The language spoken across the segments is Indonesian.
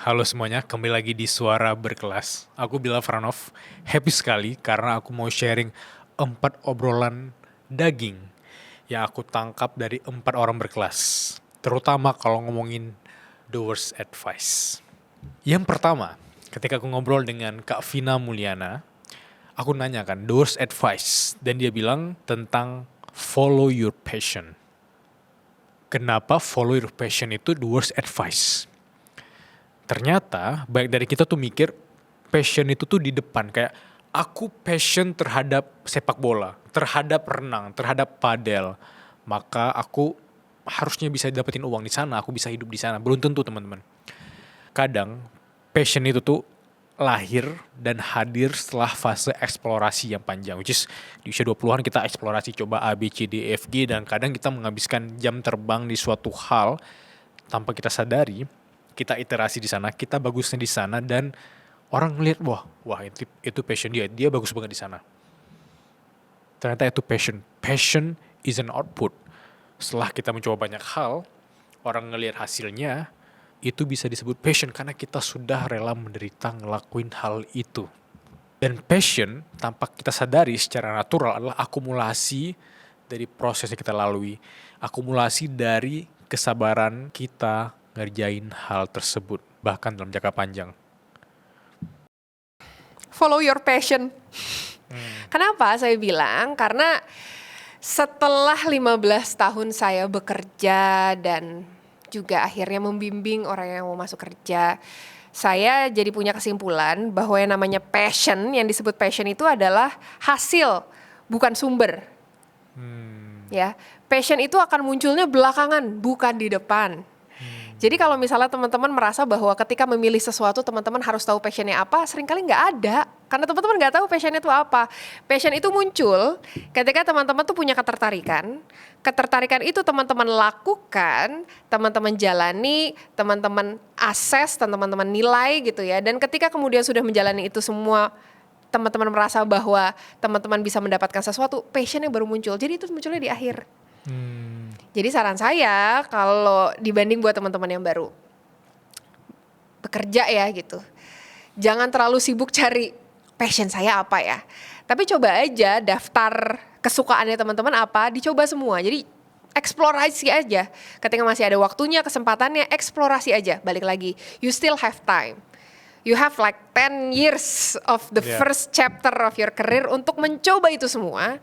Halo semuanya, kembali lagi di Suara Berkelas. Aku Bila Franov, happy sekali karena aku mau sharing 4 obrolan daging yang aku tangkap dari 4 orang berkelas. Terutama kalau ngomongin the worst advice. Yang pertama, ketika aku ngobrol dengan Kak Vina Mulyana, aku nanya kan, the worst advice. Dan dia bilang tentang follow your passion. Kenapa follow your passion itu the worst advice? Ternyata baik dari kita tuh mikir passion itu tuh di depan, kayak aku passion terhadap sepak bola, terhadap renang, terhadap padel, maka aku harusnya bisa dapetin uang di sana, aku bisa hidup di sana. Belum tentu teman-teman. Kadang passion itu tuh lahir dan hadir setelah fase eksplorasi yang panjang, which is di usia 20-an kita eksplorasi coba A, B, C, D, E, F, G, dan kadang kita menghabiskan jam terbang di suatu hal tanpa kita sadari, kita iterasi di sana, kita bagusnya di sana, dan orang ngeliat, wah itu passion dia bagus banget di sana. Ternyata itu passion. Passion is an output. Setelah kita mencoba banyak hal, orang ngelihat hasilnya, itu bisa disebut passion karena kita sudah rela menderita ngelakuin hal itu. Dan passion, tanpa kita sadari secara natural, adalah akumulasi dari proses yang kita lalui. Akumulasi dari kesabaran kita ngerjain hal tersebut, bahkan dalam jangka panjang. Follow your passion. Kenapa saya bilang? Karena setelah 15 tahun saya bekerja dan juga akhirnya membimbing orang yang mau masuk kerja, saya jadi punya kesimpulan bahwa yang namanya passion, yang disebut passion itu adalah hasil, bukan sumber. Ya, passion itu akan munculnya belakangan, bukan di depan. Jadi kalau misalnya teman-teman merasa bahwa ketika memilih sesuatu teman-teman harus tahu passionnya apa, seringkali nggak ada. Karena teman-teman nggak tahu passionnya itu apa. Passion itu muncul ketika teman-teman tuh punya ketertarikan. Ketertarikan itu teman-teman lakukan, teman-teman jalani, teman-teman akses, teman-teman nilai gitu ya. Dan ketika kemudian sudah menjalani itu semua, teman-teman merasa bahwa teman-teman bisa mendapatkan sesuatu, passionnya baru muncul. Jadi itu munculnya di akhir. Jadi saran saya kalau dibanding buat teman-teman yang baru bekerja ya gitu, jangan terlalu sibuk cari passion saya apa ya. Tapi coba aja daftar kesukaannya teman-teman apa, dicoba semua. Jadi eksplorasi aja. Ketika masih ada waktunya, kesempatannya, eksplorasi aja. Balik lagi, you still have time. You have like 10 years of the first chapter of your career untuk mencoba itu semua.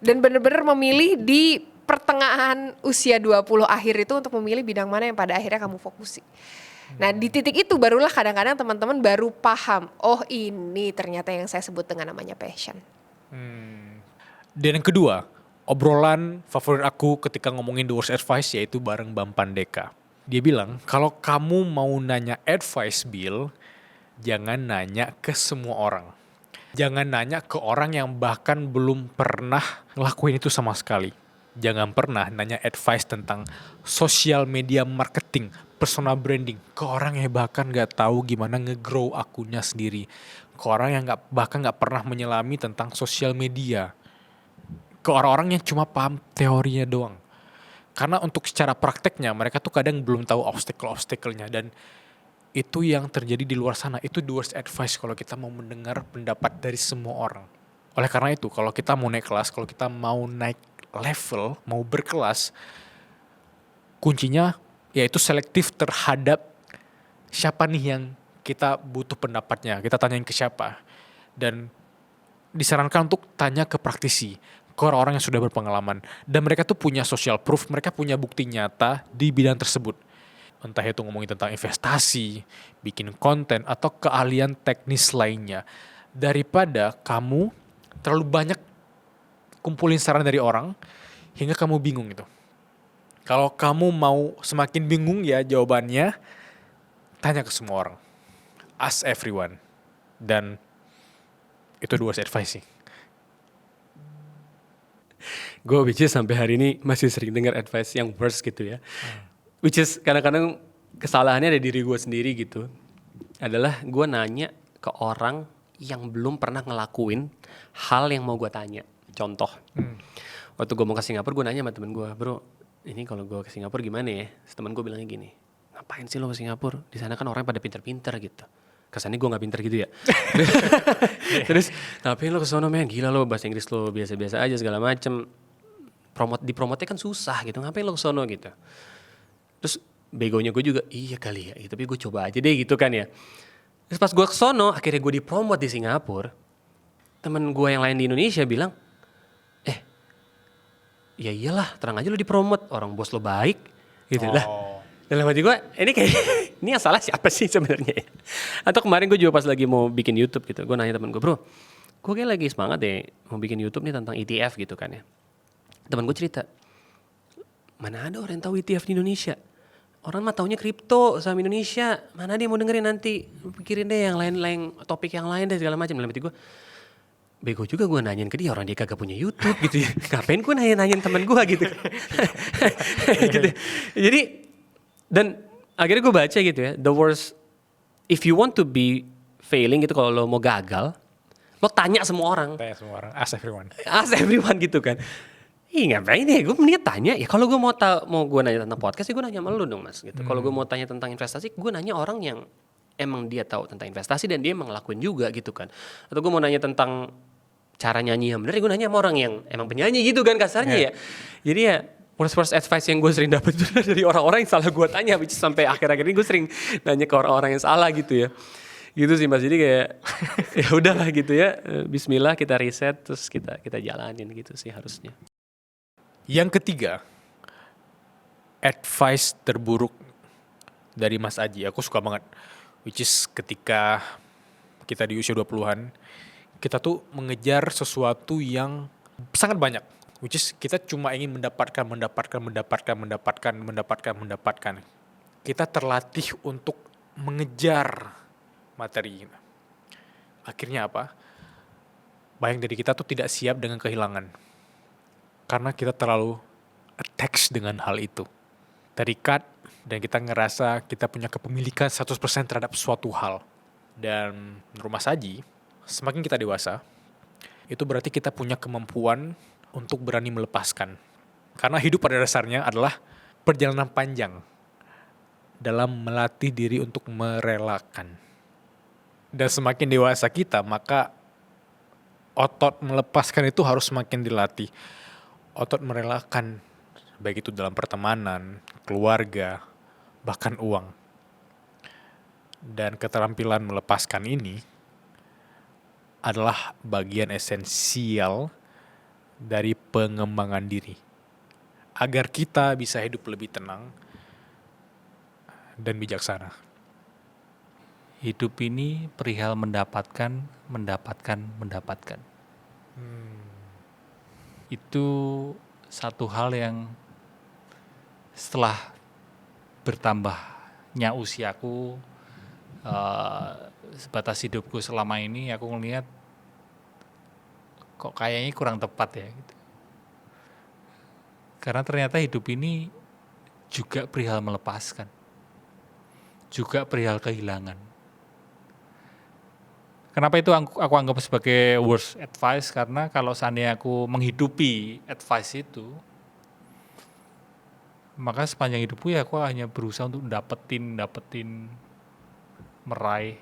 Dan benar-benar memilih di pertengahan usia 20 akhir itu untuk memilih bidang mana yang pada akhirnya kamu fokusi. Nah di titik itu barulah kadang-kadang teman-teman baru paham, oh ini ternyata yang saya sebut dengan namanya passion. Dan yang kedua, obrolan favorit aku ketika ngomongin the worst advice yaitu bareng Bang Pandeka. Dia bilang, kalau kamu mau nanya advice Bill, jangan nanya ke semua orang. Jangan nanya ke orang yang bahkan belum pernah ngelakuin itu sama sekali. Jangan pernah nanya advice tentang social media marketing, personal branding ke orang yang bahkan gak tahu gimana nge-grow akunnya sendiri. Ke orang yang bahkan gak pernah menyelami tentang social media. Ke orang-orang yang cuma paham teorinya doang. Karena untuk secara prakteknya mereka tuh kadang belum tahu obstacle-obstacle-nya, dan itu yang terjadi di luar sana. Itu the worst advice kalau kita mau mendengar pendapat dari semua orang. Oleh karena itu, kalau kita mau naik kelas, kalau kita mau naik level, mau berkelas, kuncinya yaitu selektif terhadap siapa nih yang kita butuh pendapatnya. Kita tanyain ke siapa. Dan disarankan untuk tanya ke praktisi, ke orang-orang yang sudah berpengalaman. Dan mereka tuh punya social proof, mereka punya bukti nyata di bidang tersebut. Entah itu ngomongin tentang investasi, bikin konten, atau keahlian teknis lainnya. Daripada kamu terlalu banyak kumpulin saran dari orang, hingga kamu bingung gitu. Kalau kamu mau semakin bingung ya jawabannya, tanya ke semua orang. Ask everyone. Dan itu the worst advice sih. Gue which is sampai hari ini masih sering dengar advice yang worst gitu ya. Which is kadang-kadang kesalahannya ada diri gue sendiri gitu. Adalah gue nanya ke orang yang belum pernah ngelakuin hal yang mau gue tanya. Contoh, waktu gue mau ke Singapura gue nanya sama temen gue, bro ini kalau gue ke Singapura gimana ya? Temen gue bilangnya gini, ngapain sih lo ke Singapura? Di sana kan orang pada pinter-pinter gitu. Kesannya gue nggak pinter gitu ya. Terus ngapain lo ke sono men? Gila lo, bahasa Inggris lo biasa-biasa aja segala macem. Dipromotnya kan susah gitu. Ngapain lo ke sono gitu? Terus begonya gue juga, iya kali ya. Tapi gue coba aja deh gitu kan ya. Terus pas gue ke sono, akhirnya gue dipromot di Singapura. Temen gue yang lain di Indonesia bilang, ya iyalah, terang aja lo dipromot, orang bos lo baik gitu lah. Dalam hati gue, ini kayak ini yang salah siapa sih sebenarnya ya? Atau kemarin gue juga pas lagi mau bikin YouTube gitu, gue nanya temen gue, bro, gue kayak lagi semangat deh mau bikin YouTube nih tentang ETF gitu kan ya. Temen gue cerita, mana ada orang yang tahu ETF di Indonesia? Orang mah taunya kripto saham Indonesia, mana dia mau dengerin nanti, pikirin deh yang lain-lain, topik yang lain deh segala macam. Dalam hati gue, bego juga gue nanyain ke dia, orang dia kagak punya YouTube gitu ya. Ngapain gue nanyain temen gue gitu. Gitu. Jadi, dan akhirnya gue baca gitu ya, the worst, if you want to be failing gitu, kalau lo mau gagal, lo tanya semua orang. Tanya semua orang, ask everyone. Ask everyone gitu kan. Ih ngapain ya, gue mendingan tanya. Ya kalau gue mau gue nanya tentang podcast, ya gue nanya sama lo dong mas. Gitu. Kalau gue mau tanya tentang investasi, gue nanya orang yang emang dia tahu tentang investasi dan dia emang ngelakuin juga gitu kan. Atau gue mau nanya tentang cara nyanyi yang bener, gue nanya sama orang yang emang penyanyi gitu kan kasarnya ya. Jadi ya worst advice yang gue sering dapet itu dari orang-orang yang salah gue tanya, which sampai akhir-akhir ini gue sering nanya ke orang-orang yang salah gitu ya. Gitu sih mas, jadi kayak ya udahlah gitu ya. Bismillah kita riset terus kita jalanin gitu sih harusnya. Yang ketiga, advice terburuk dari Mas Aji. Aku suka banget. Which is ketika kita di usia 20-an, kita tuh mengejar sesuatu yang sangat banyak. Which is kita cuma ingin mendapatkan. Kita terlatih untuk mengejar materi. Akhirnya apa? Banyak dari kita tuh tidak siap dengan kehilangan. Karena kita terlalu attached dengan hal itu. Terikat dan kita ngerasa kita punya kepemilikan 100% terhadap suatu hal. Dan menurut Mas Aji, semakin kita dewasa, itu berarti kita punya kemampuan untuk berani melepaskan. Karena hidup pada dasarnya adalah perjalanan panjang dalam melatih diri untuk merelakan. Dan semakin dewasa kita, maka otot melepaskan itu harus semakin dilatih. Otot merelakan, baik itu dalam pertemanan, keluarga, bahkan uang. Dan keterampilan melepaskan ini adalah bagian esensial dari pengembangan diri. Agar kita bisa hidup lebih tenang dan bijaksana. Hidup ini perihal mendapatkan. Itu satu hal yang setelah bertambahnya usiaku, sebatas hidupku selama ini, aku ngelihat kok kayaknya kurang tepat ya gitu. Karena ternyata hidup ini juga perihal melepaskan, juga perihal kehilangan. Kenapa itu aku anggap sebagai worst advice? Karena kalau seandainya aku menghidupi advice itu, maka sepanjang hidupku ya aku hanya berusaha untuk dapetin, meraih,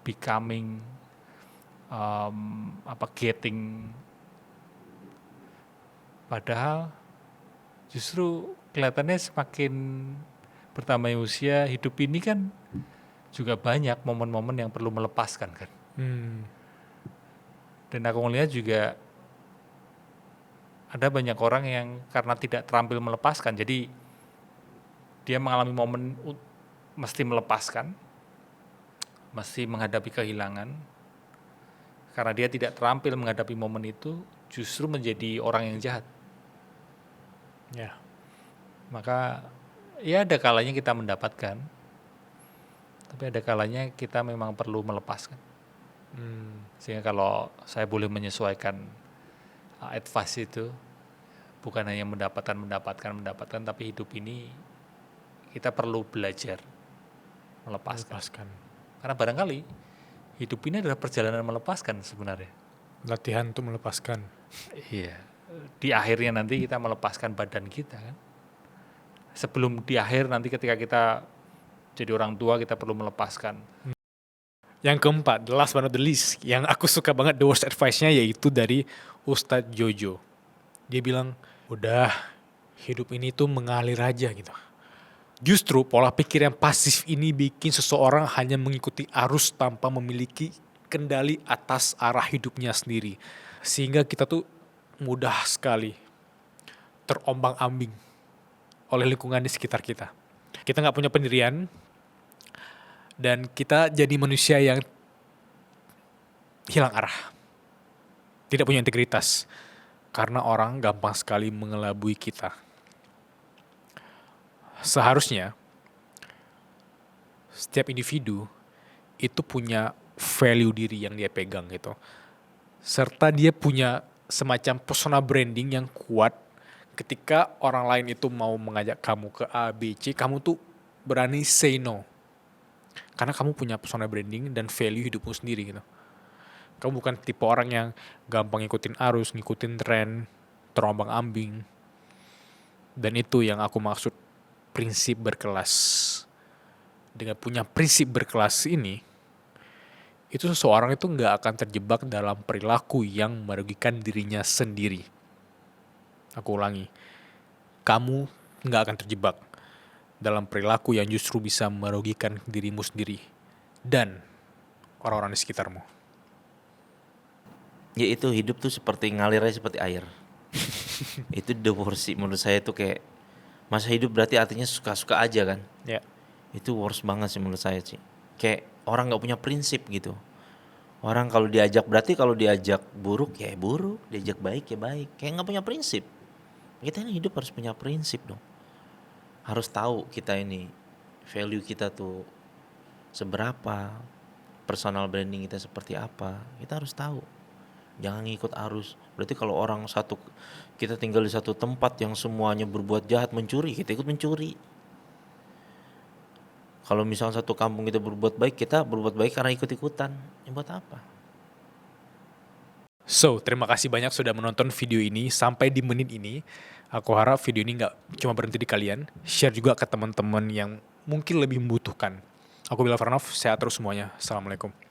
becoming, getting. Padahal justru kelihatannya semakin bertambahnya usia, hidup ini kan juga banyak momen-momen yang perlu melepaskan kan. Dan aku ngelihat juga ada banyak orang yang karena tidak terampil melepaskan, jadi dia mengalami momen mesti melepaskan, mesti menghadapi kehilangan. Karena dia tidak terampil menghadapi momen itu, justru menjadi orang yang jahat. Ya. Maka ya ada kalanya kita mendapatkan, tapi ada kalanya kita memang perlu melepaskan. Sehingga kalau saya boleh menyesuaikan advice itu, bukan hanya mendapatkan, tapi hidup ini kita perlu belajar melepaskan. Karena barangkali hidup ini adalah perjalanan melepaskan sebenarnya. Latihan untuk melepaskan. Iya. Di akhirnya nanti kita melepaskan badan kita kan. Sebelum di akhir nanti ketika kita Jadi orang tua kita perlu melepaskan. Yang keempat, the last but not the least, yang aku suka banget the worst advice-nya yaitu dari Ustadz Jojo. Dia bilang, udah hidup ini tuh mengalir aja gitu. Justru pola pikir yang pasif ini bikin seseorang hanya mengikuti arus tanpa memiliki kendali atas arah hidupnya sendiri. Sehingga kita tuh mudah sekali terombang-ambing oleh lingkungan di sekitar kita. Kita nggak punya pendirian, dan kita jadi manusia yang hilang arah. Tidak punya integritas. Karena orang gampang sekali mengelabui kita. Seharusnya, setiap individu itu punya value diri yang dia pegang gitu. Serta dia punya semacam persona branding yang kuat. Ketika orang lain itu mau mengajak kamu ke A, B, C, kamu tuh berani say no. Karena kamu punya persona branding dan value hidupmu sendiri gitu. Kamu bukan tipe orang yang gampang ngikutin arus, ngikutin tren, terombang-ambing. Dan itu yang aku maksud prinsip berkelas. Dengan punya prinsip berkelas ini, itu seseorang itu nggak akan terjebak dalam perilaku yang merugikan dirinya sendiri. Aku ulangi, kamu nggak akan terjebak dalam perilaku yang justru bisa merugikan dirimu sendiri dan orang-orang di sekitarmu. Ya itu hidup tuh seperti ngalir aja seperti air. Itu the worst sih menurut saya tuh kayak masa hidup berarti artinya suka-suka aja kan. Ya. Itu worst banget sih menurut saya sih. Kayak orang nggak punya prinsip gitu. Orang kalau diajak berarti kalau diajak buruk ya buruk, diajak baik ya baik. Kayak nggak punya prinsip. Kita ini hidup harus punya prinsip dong. Harus tahu kita ini value kita tuh seberapa, personal branding kita seperti apa. Kita harus tahu. Jangan ngikut arus. Berarti kalau orang satu, kita tinggal di satu tempat yang semuanya berbuat jahat, mencuri, kita ikut mencuri. Kalau misalnya satu kampung kita berbuat baik, kita berbuat baik karena ikut-ikutan. Ya buat apa? So, terima kasih banyak sudah menonton video ini sampai di menit ini. Aku harap video ini nggak cuma berhenti di kalian, share juga ke teman-teman yang mungkin lebih membutuhkan. Aku Bilal Farnov, sehat terus semuanya. Assalamualaikum.